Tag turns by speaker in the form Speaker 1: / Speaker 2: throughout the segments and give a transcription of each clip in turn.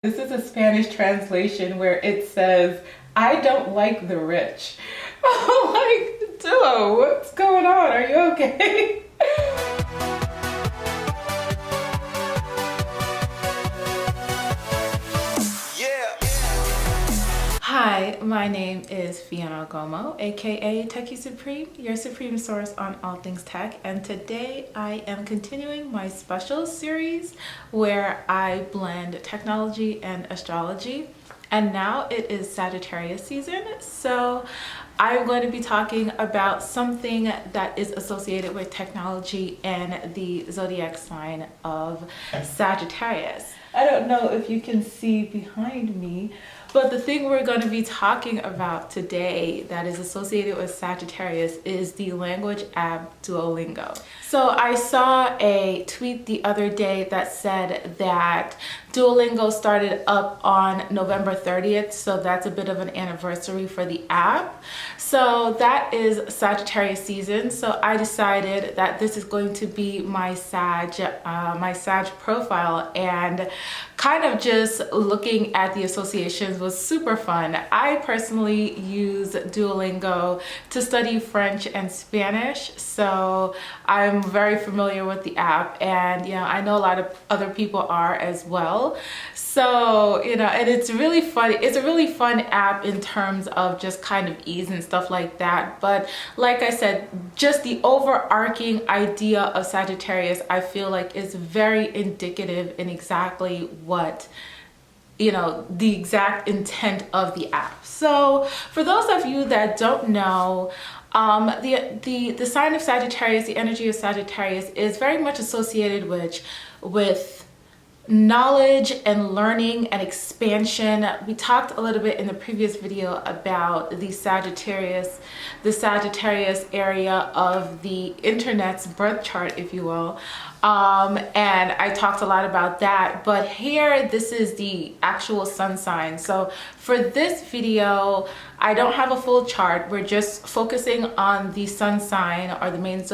Speaker 1: This is a Spanish translation where it says, I don't like the rich. I'm like, Duo, what's going on? Are you okay? Hi, my name is Fiona Gomo, aka Techie Supreme, your supreme source on all things tech, and today I am continuing my special series where I blend technology and astrology. And now it is Sagittarius season, so I'm going to be talking about something that is associated with technology and the zodiac sign of Sagittarius. I don't know if you can see behind me, but the thing we're going to be talking about today that is associated with Sagittarius is the language app Duolingo. So I saw a tweet the other day that said that Duolingo started up on November 30th, so that's a bit of an anniversary for the app. So that is Sagittarius season, so I decided that this is going to be my Sag profile, and kind of just looking at the associations was super fun. I personally use Duolingo to study French and Spanish, so I'm very familiar with the app, and I know a lot of other people are as well. So and it's really fun. It's a really fun app in terms of just kind of ease and stuff like that. But like I said, just the overarching idea of Sagittarius, I feel like is very indicative in exactly what the exact intent of the app. So for those of you that don't know, the sign of Sagittarius, the energy of Sagittarius is very much associated with knowledge and learning and expansion. We talked a little bit in the previous video about the Sagittarius area of the internet's birth chart, if you will. And I talked a lot about that, but here this is the actual sun sign. So for this video, I don't have a full chart. We're just focusing on the sun sign, or the main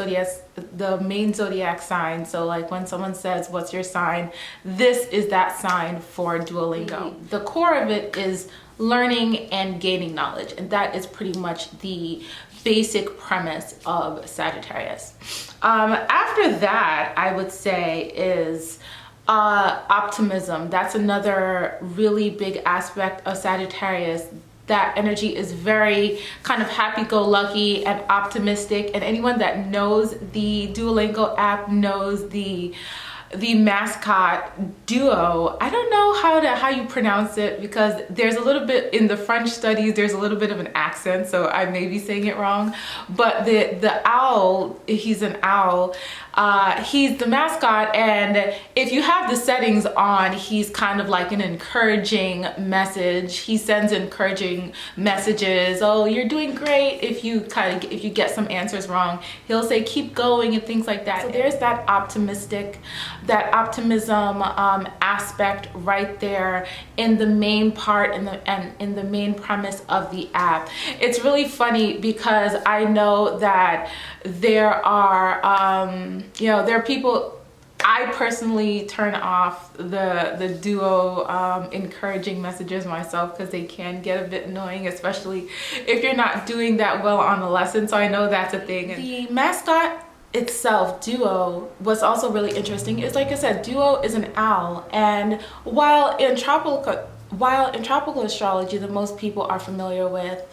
Speaker 1: zodiac sign. So like when someone says, what's your sign? This is that sign for Duolingo. The core of it is learning and gaining knowledge, and that is pretty much the basic premise of Sagittarius. After that, I would say is optimism. That's another really big aspect of Sagittarius. That energy is very kind of happy-go-lucky and optimistic, and anyone that knows the Duolingo app knows the mascot Duo. I don't know how you pronounce it, because there's a little bit in the French studies, there's a little bit of an accent, so I may be saying it wrong. But the owl, he's an owl. He's the mascot, and if you have the settings on, he's kind of like an encouraging message. He sends encouraging messages. Oh, you're doing great. If you get some answers wrong, he'll say keep going and things like that. So there's that optimism aspect right there in the main part and in the main premise of the app. It's really funny because I know that there are people. I personally turn off the Duo encouraging messages myself, because they can get a bit annoying, especially if you're not doing that well on the lesson. So I know that's a thing. And the mascot itself, Duo, what's also really interesting is, like I said, Duo is an owl, and while in tropical astrology that most people are familiar with,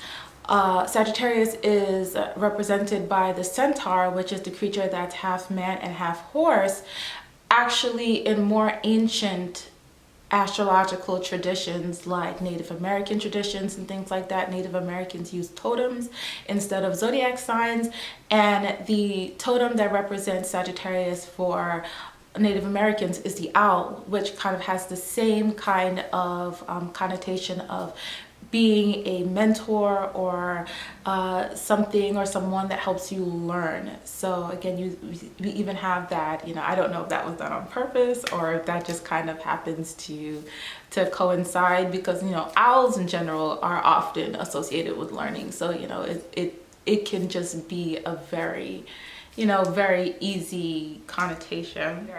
Speaker 1: Sagittarius is represented by the centaur, which is the creature that's half man and half horse. Actually, in more ancient astrological traditions like Native American traditions and things like that, Native Americans use totems instead of zodiac signs, and the totem that represents Sagittarius for Native Americans is the owl, which kind of has the same kind of connotation of being a mentor or something or someone that helps you learn. So again, we even have that, I don't know if that was done on purpose or if that just kind of happens to coincide, because owls in general are often associated with learning. So it can just be a very very easy connotation.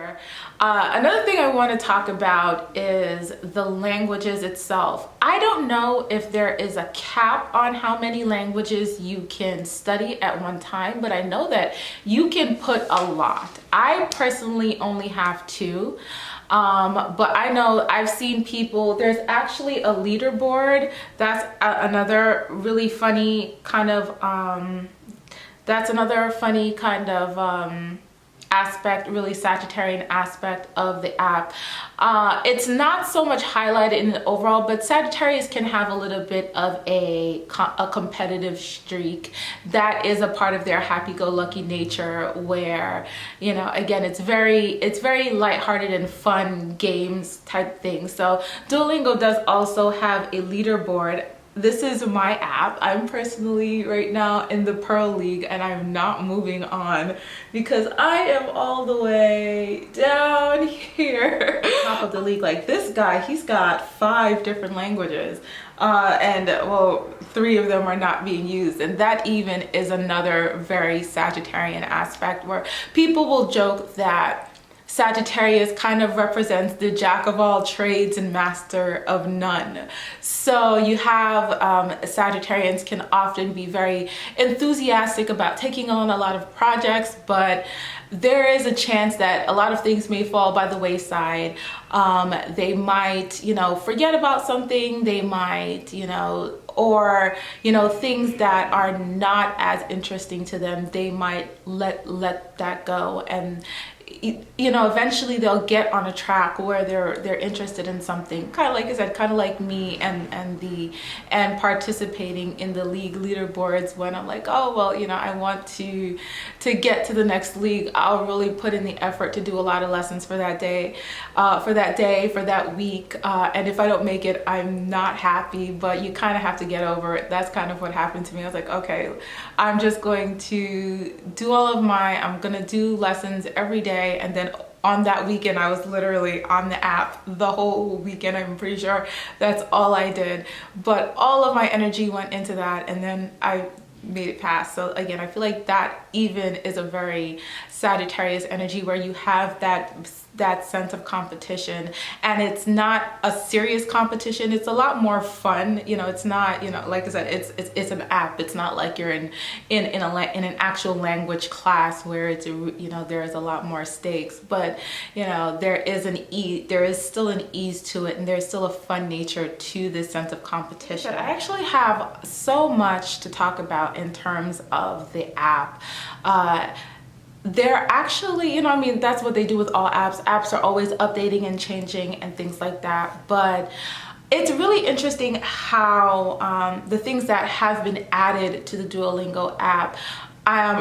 Speaker 1: Another thing I want to talk about is the languages itself. I don't know if there is a cap on how many languages you can study at one time, but I know that you can put a lot. I personally only have 2. But I know I've seen people, there's actually a leaderboard. That's another really funny kind of, aspect, really Sagittarian aspect of the app. It's not so much highlighted in the overall, but Sagittarius can have a little bit of a competitive streak. That is a part of their happy-go-lucky nature where, again, it's very lighthearted and fun games type thing. So Duolingo does also have a leaderboard. This is my app. I'm personally right now in the Pearl League and I'm not moving on because I am all the way down here. Top of the league. Like this guy, he's got 5 different languages. And well, 3 of them are not being used. And that even is another very Sagittarian aspect where people will joke that Sagittarius kind of represents the jack of all trades and master of none. So you have Sagittarians can often be very enthusiastic about taking on a lot of projects, but there is a chance that a lot of things may fall by the wayside. They might, forget about something. They might, or things that are not as interesting to them, they might let that go. And eventually they'll get on a track where they're interested in something, kind of like I said, kind of like me and participating in the league leaderboards. When I'm like, oh well, I want to get to the next league, I'll really put in the effort to do a lot of lessons for that day, for that week, and if I don't make it, I'm not happy, but you kind of have to get over it. That's kind of what happened to me. I was like, okay, I'm just going to do I'm gonna do lessons every day. And then on that weekend, I was literally on the app the whole weekend. I'm pretty sure that's all I did. But all of my energy went into that, and then I made it past. So again, I feel like that even is a very Sagittarius energy where you have that sense of competition, and it's not a serious competition. It's a lot more fun. It's not, like I said, it's an app. It's not like you're in an actual language class where it's, there is a lot more stakes, but there is still an ease to it, and there's still a fun nature to this sense of competition. But I actually have so much to talk about in terms of the app. They're actually, that's what they do with all apps. Apps are always updating and changing and things like that. But it's really interesting how the things that have been added to the Duolingo app.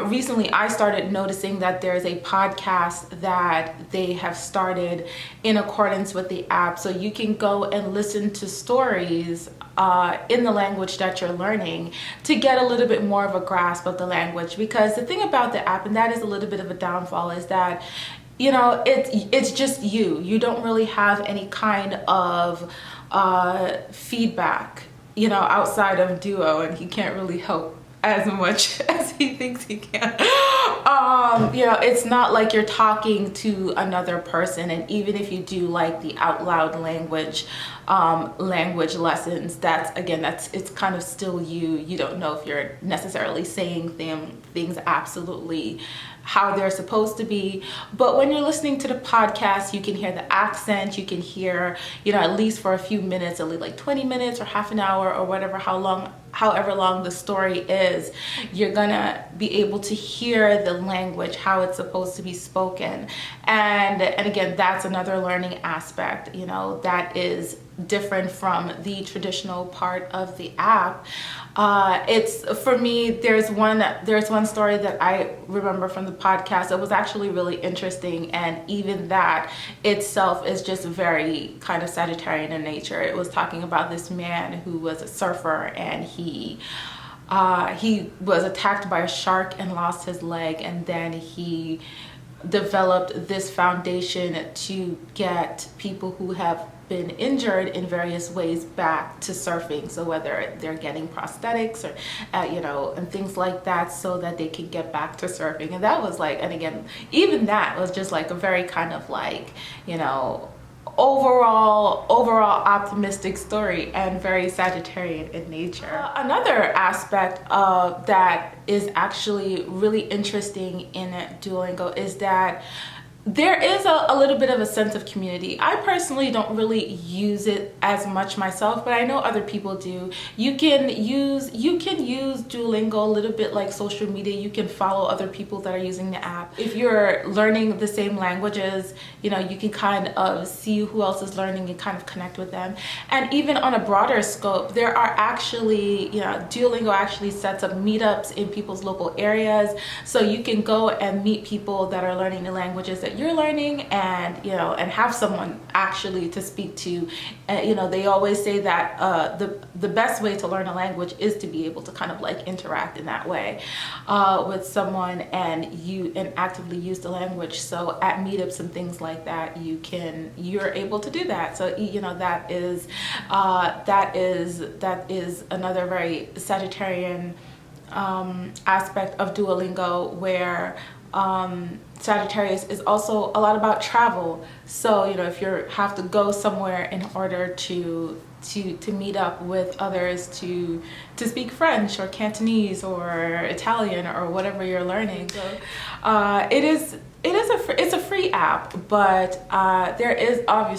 Speaker 1: Recently, I started noticing that there's a podcast that they have started in accordance with the app. So you can go and listen to stories in the language that you're learning to get a little bit more of a grasp of the language. Because the thing about the app, and that is a little bit of a downfall, is that it's just you don't really have any kind of feedback outside of Duo, and he can't really help as much as he thinks he can. It's not like you're talking to another person, and even if you do like the out loud language lessons, it's kind of still you don't know if you're necessarily saying things absolutely how they're supposed to be. But when you're listening to the podcast, you can hear the accent, you can hear, at least for a few minutes, at least like 20 minutes or half an hour or whatever, however long the story is, you're gonna be able to hear the language, how it's supposed to be spoken. And again, that's another learning aspect, that is different from the traditional part of the app. It's, for me, there's one story that I remember from the podcast. It was actually really interesting, and even that itself is just very kind of Sagittarian in nature. It was talking about this man who was a surfer, and he was attacked by a shark and lost his leg, and then he developed this foundation to get people who have been injured in various ways back to surfing. So whether they're getting prosthetics or, and things like that, so that they can get back to surfing. And that was like, and again, even that was just like a very kind of like, overall optimistic story and very Sagittarian in nature. Another aspect of that is actually really interesting in Duolingo is that there is a little bit of a sense of community. I personally don't really use it as much myself, but I know other people do. You can use Duolingo a little bit like social media. You can follow other people that are using the app. If you're learning the same languages, you can kind of see who else is learning and kind of connect with them. And even on a broader scope, there are actually, Duolingo actually sets up meetups in people's local areas. So you can go and meet people that are learning the languages that you're learning, and and have someone actually to speak to. They always say that the best way to learn a language is to be able to kind of like interact in that way with someone and actively use the language. So at meetups and things like that, you're able to do that. So that is another very Sagittarian aspect of Duolingo, where Sagittarius is also a lot about travel. So if you have to go somewhere in order to meet up with others to speak French or Cantonese or Italian or whatever you're learning. So it's a free app, but there is a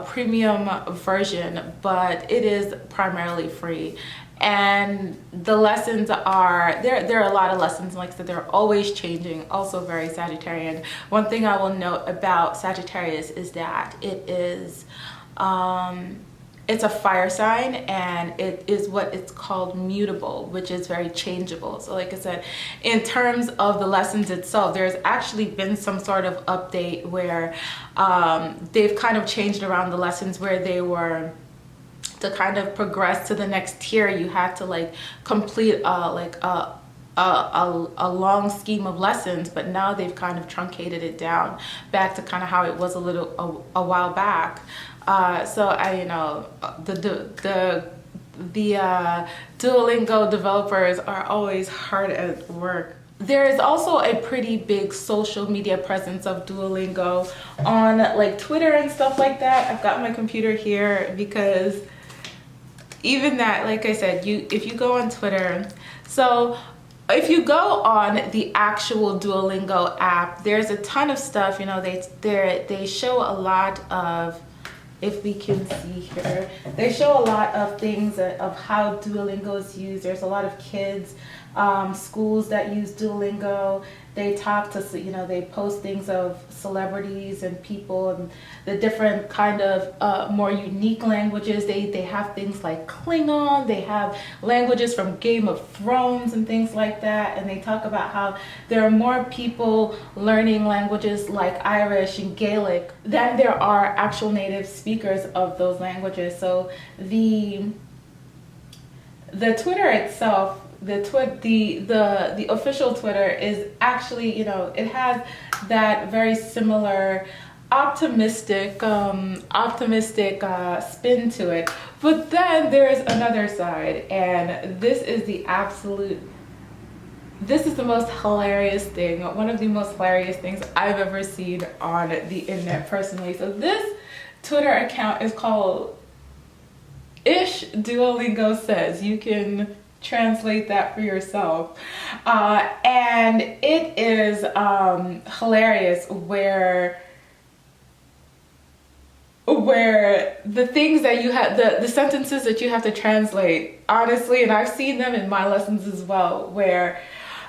Speaker 1: premium version, but it is primarily free. And the lessons are, there are a lot of lessons, like I said, they're always changing, also very Sagittarian. One thing I will note about Sagittarius is that it is, it's a fire sign, and it is what it's called mutable, which is very changeable. So like I said, in terms of the lessons itself, there's actually been some sort of update where they've kind of changed around the lessons, where they were, to kind of progress to the next tier, you had to like complete a long scheme of lessons, but now they've kind of truncated it down back to kind of how it was a while back. So the Duolingo developers are always hard at work. There is also a pretty big social media presence of Duolingo on like Twitter and stuff like that. I've got my computer here because even that, like I said, if you go on Twitter, so if you go on the actual Duolingo app, there's a ton of stuff. They show a lot of, if we can see here, they show a lot of things of how Duolingo is used. There's a lot of kids, schools that use Duolingo. They talk to, they post things of celebrities and people and the different kind of more unique languages. They have things like Klingon, they have languages from Game of Thrones and things like that. And they talk about how there are more people learning languages like Irish and Gaelic than there are actual native speakers of those languages. So the Twitter itself, the official Twitter is actually, it has that very similar optimistic spin to it. But then there is another side, and this is the most hilarious thing, one of the most hilarious things I've ever seen on the internet personally. So this Twitter account is called Ish Duolingo Says. You can translate that for yourself, and it is hilarious where the things that you have, the sentences that you have to translate, honestly, and I've seen them in my lessons as well, where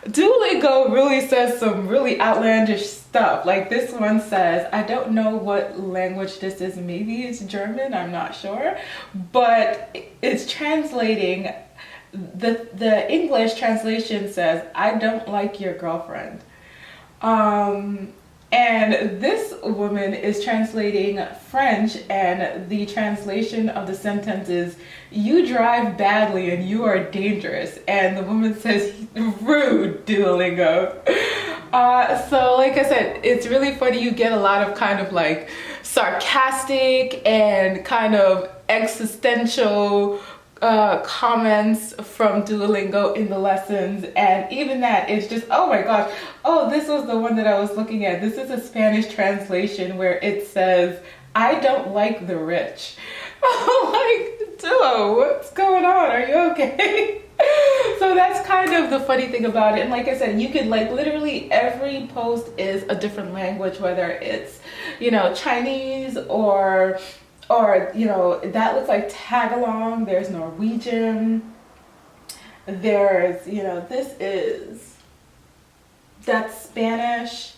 Speaker 1: Duolingo really says some really outlandish stuff. Like this one says, I don't know what language this is, maybe it's German, I'm not sure, but it's translating. The English translation says, I don't like your girlfriend. And this woman is translating French, and the translation of the sentence is, you drive badly and you are dangerous. And the woman says, rude, Duolingo. So like I said, it's really funny. You get a lot of kind of like sarcastic and kind of existential comments from Duolingo in the lessons, and even that is just, oh my gosh. Oh, this was the one that I was looking at. This is a Spanish translation where it says, "I don't like the rich." I'm like, Duo, what's going on? Are you okay? So that's kind of the funny thing about it. And like I said, you could like literally every post is a different language, whether it's, you know, Chinese or you know, that looks like Tagalog, there's Norwegian, there's, you know, that's Spanish,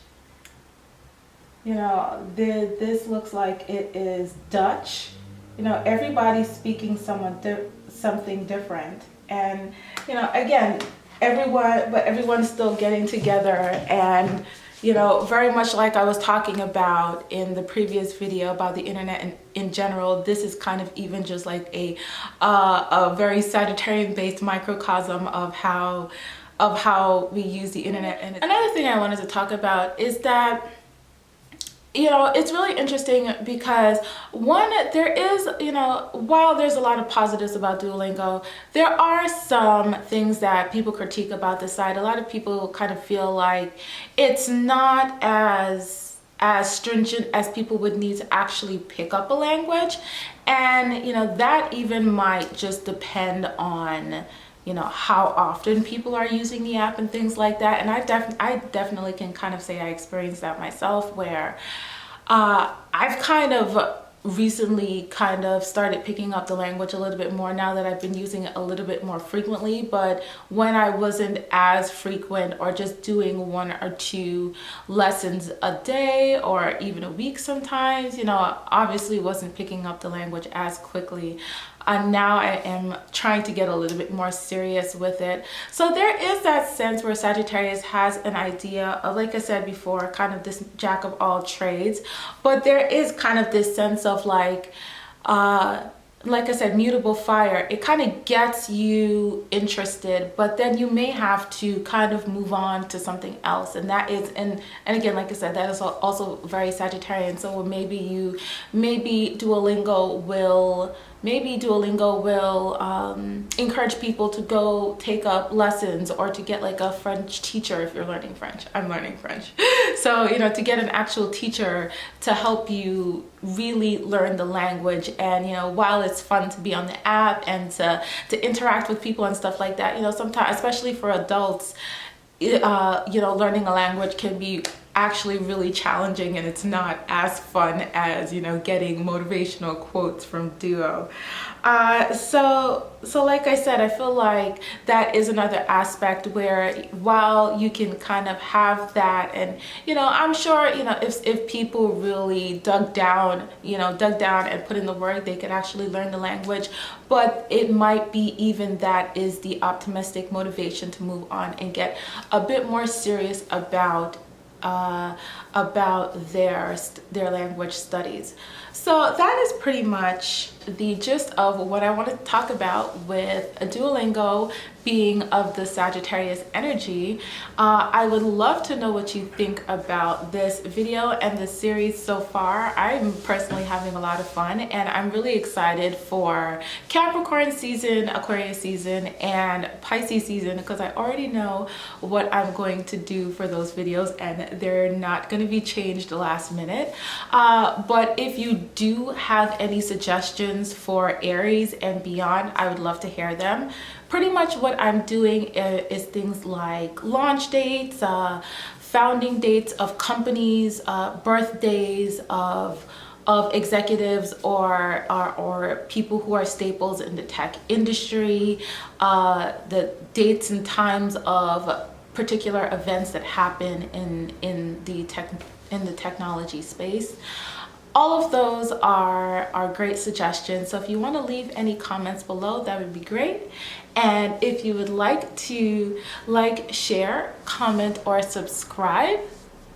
Speaker 1: you know, this looks like it is Dutch. You know, everybody's speaking something different. And, you know, again, everyone's still getting together, and, you know, very much like I was talking about in the previous video about the internet in general, this is kind of even just like a very Sagittarian based microcosm of how we use the internet. And another thing I wanted to talk about is that, you know, it's really interesting because one, there is, you know, while there's a lot of positives about Duolingo, there are some things that people critique about the site. A lot of people kind of feel like it's not as stringent as people would need to actually pick up a language. And, you know, that even might just depend on, you know, how often people are using the app and things like that. And I definitely can kind of say I experienced that myself, where I've kind of recently kind of started picking up the language a little bit more now that I've been using it a little bit more frequently. But when I wasn't as frequent, or just doing 1 or 2 lessons a day or even a week sometimes, you know, obviously wasn't picking up the language as quickly. And now I am trying to get a little bit more serious with it. So there is that sense where Sagittarius has an idea of, like I said before, kind of this jack of all trades. But there is kind of this sense of like I said, mutable fire. It kind of gets you interested, but then you may have to kind of move on to something else. And that is, and again, like I said, that is also very Sagittarian. So maybe Duolingo will encourage people to go take up lessons, or to get like a French teacher if you're learning French. I'm learning French. So, you know, to get an actual teacher to help you really learn the language. And, you know, while it's fun to be on the app and to interact with people and stuff like that, you know, sometimes, especially for adults, you know, learning a language can be actually really challenging, and it's not as fun as, you know, getting motivational quotes from Duo. So like I said, I feel like that is another aspect where, while you can kind of have that, and, you know, I'm sure, you know, if people really dug down and put in the work, they could actually learn the language. But it might be even that is the optimistic motivation to move on and get a bit more serious about their language studies. So that is pretty much the gist of what I want to talk about with Duolingo being of the Sagittarius energy. I would love to know what you think about this video and the series so far. I'm personally having a lot of fun, and I'm really excited for Capricorn season, Aquarius season, and Pisces season, because I already know what I'm going to do for those videos, and they're not going to be changed last minute. But if you do have any suggestions for Aries and beyond, I would love to hear them. Pretty much what I'm doing is things like launch dates, founding dates of companies, birthdays of executives or people who are staples in the tech industry, the dates and times of particular events that happen in the technology space. All of those are great suggestions. So if you want to leave any comments below, that would be great. And if you would like to like, share, comment, or subscribe,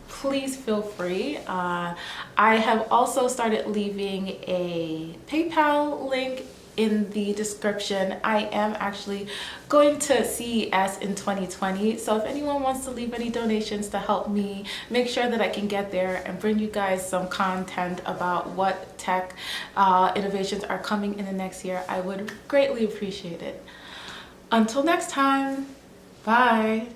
Speaker 1: please feel free. I have also started leaving a PayPal link in the description. I am actually going to CES in 2020, so if anyone wants to leave any donations to help me make sure that I can get there and bring you guys some content about what tech innovations are coming in the next year, I would greatly appreciate it. Until next time, bye.